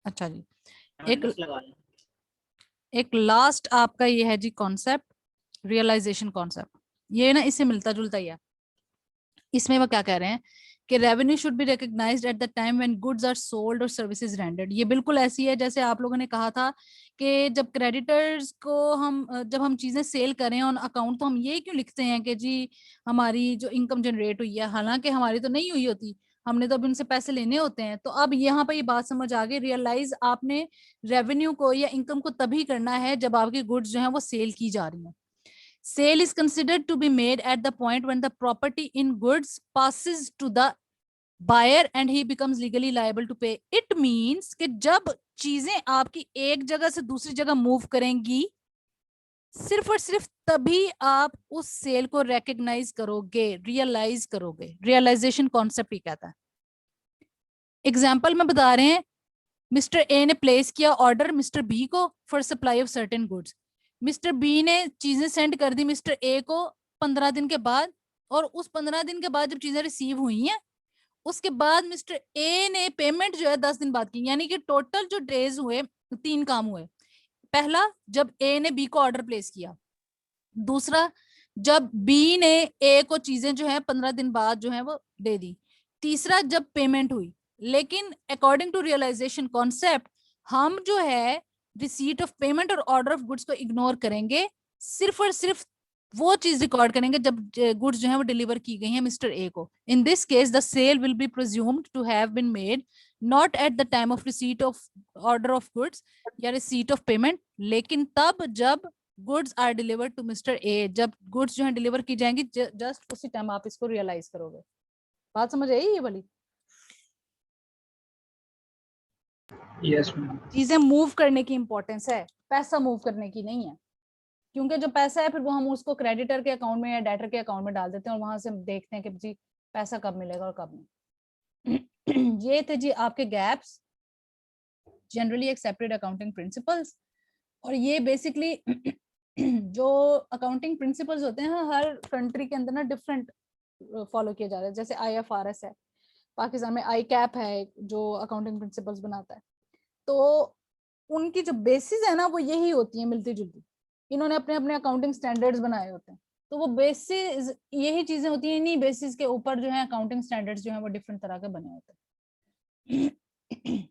अच्छा जी, एक लास्ट आपका ये है जी कॉन्सेप्ट, रियलाइजेशन कॉन्सेप्ट। ये ना इससे मिलता जुलता ही है। इसमें वो क्या कह रहे हैं कि revenue should be recognised at the time when goods are sold और सर्विसेज रेंडर्ड। ये बिल्कुल ऐसी है जैसे आप लोगों ने कहा था कि जब क्रेडिटर्स को हम जब हम चीजें सेल करें ऑन अकाउंट, तो हम ये क्यों लिखते हैं कि जी हमारी जो इनकम जनरेट हुई है, हालांकि हमारी तो नहीं हुई होती, हमने तो अभी उनसे पैसे लेने होते हैं। तो अब यहाँ पर ये बात समझ आ गई, रियलाइज आपने रेवेन्यू को या इनकम को तभी करना है जब आपकी गुड्स जो है वो सेल की जा रही है। Sale is considered to be made at the point when the property in goods passes to the buyer and he becomes legally liable to pay. It means कि जब चीजें आपकी एक जगह से दूसरी जगह मूव करेंगी, सिर्फ और सिर्फ तभी आप उस सेल को रिकॉग्नाइज करोगे, रियलाइज करोगे। रियलाइजेशन कॉन्सेप्ट ही कहता है। एग्जाम्पल में बता रहे हैं, मिस्टर ए ने प्लेस किया ऑर्डर मिस्टर बी को for supply of certain goods. Mister B ने चीजें सेंड कर दी मिस्टर ए को 15 दिन के बाद, और उस 15 दिन के बाद जब चीजें रिसीव हुई हैं, उसके बाद मिस्टर ए ने पेमेंट जो है 10 दिन बाद की। यानी कि टोटल जो डेज हुए, 3 काम हुए। पहला, जब ए ने बी को ऑर्डर प्लेस किया। दूसरा, जब बी ने ए को चीजें जो है 15 दिन बाद जो है वो दे दी। तीसरा, जब पेमेंट हुई। लेकिन अकॉर्डिंग टू रियलाइजेशन कॉन्सेप्ट, हम जो है रिसीट ऑफ पेमेंट और ऑर्डर ऑफ गुड्स को इग्नोर करेंगे, सिर्फ और सिर्फ वो चीज रिकॉर्ड करेंगे जब गुड्स जो है वो डिलीवर की गई है मिस्टर ए को। In this case the sale will be presumed to have been made not at the time of receipt of order of goods या रिसीट ऑफ पेमेंट, लेकिन तब जब goods are delivered to mister A. जब goods जो है deliver की जाएंगी, just उसी टाइम आप इसको रियलाइज करोगे। बात समझ आई ये वाली? यस चीजें मूव करने की इंपॉर्टेंस है, पैसा मूव करने की नहीं है। क्योंकि जो पैसा है फिर वो हम उसको क्रेडिटर के अकाउंट में या डेटर के अकाउंट में डाल देते हैं और वहां से देखते हैं कि जी पैसा कब मिलेगा और कब नहीं। ये थे जी आपके gaps, generally accepted accounting principles. और ये बेसिकली जो अकाउंटिंग प्रिंसिपल्स होते हैं हर कंट्री के अंदर ना डिफरेंट फॉलो किया जा रहा है। जैसे IFRS है, पाकिस्तान में ICAP है जो अकाउंटिंग प्रिंसिपल्स बनाता है। तो उनकी जो बेसिस है ना वो यही होती है, मिलती जुलती। इन्होंने अपने अपने अकाउंटिंग स्टैंडर्ड्स बनाए होते हैं, तो वो बेसिस यही चीजें होती हैं। इन्हीं बेसिस के ऊपर जो है अकाउंटिंग स्टैंडर्ड्स जो है वो डिफरेंट तरह के बने होते हैं।